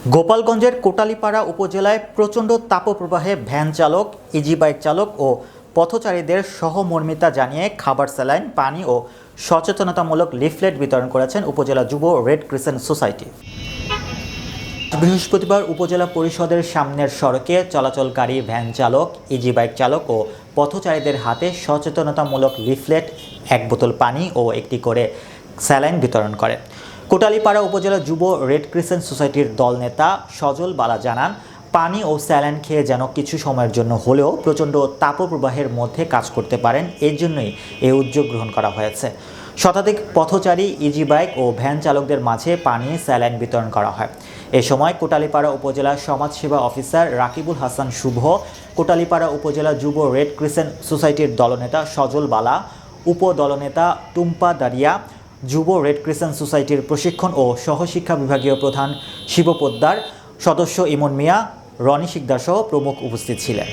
গোপালগঞ্জের কোটালীপাড়া উপজেলায় প্রচণ্ড তাপপ্রবাহে ভ্যান চালক, ইজি বাইক চালক ও পথচারীদের সহমর্মিতা জানিয়ে খাবার, স্যালাইন, পানি ও সচেতনতামূলক লিফলেট বিতরণ করেছেন উপজেলা যুব রেড ক্রিসেন্ট সোসাইটি। বৃহস্পতিবার উপজেলা পরিষদের সামনের সড়কে চলাচলকারী ভ্যান চালক, ইজি বাইক চালক ও পথচারীদের হাতে সচেতনতামূলক লিফলেট, 1 বোতল পানি ও একটি করে স্যালাইন বিতরণ করে। কোটালীপাড়া উপজেলা যুব রেড ক্রিসেন্ট সোসাইটির দলনেতা সজল বালা জানান, পানি ও স্যালাইন খেয়ে যেন কিছু সময়ের জন্য হলেও প্রচণ্ড তাপপ্রবাহের মধ্যে কাজ করতে পারেন, এর জন্যই এই উদ্যোগ গ্রহণ করা হয়েছে। শতাধিক পথচারী, ইজি বাইক ও ভ্যান চালকদের মাঝে পানি, স্যালাইন বিতরণ করা হয়। এ সময় কোটালীপাড়া উপজেলা সমাজসেবা অফিসার রাকিবুল হাসান শুভ, কোটালীপাড়া উপজেলা যুব রেড ক্রিসেন্ট সোসাইটির দলনেতা সজল বালা, উপদলনেতা টুম্পা দারিয়া, যুব রেড ক্রিসেন্ট সোসাইটির প্রশিক্ষণ ও সহশিক্ষা বিভাগীয় প্রধান শিব পোদ্দার, সদস্য ইমন মিয়া, রনি শিকদার সহ প্রমুখ উপস্থিত ছিলেন।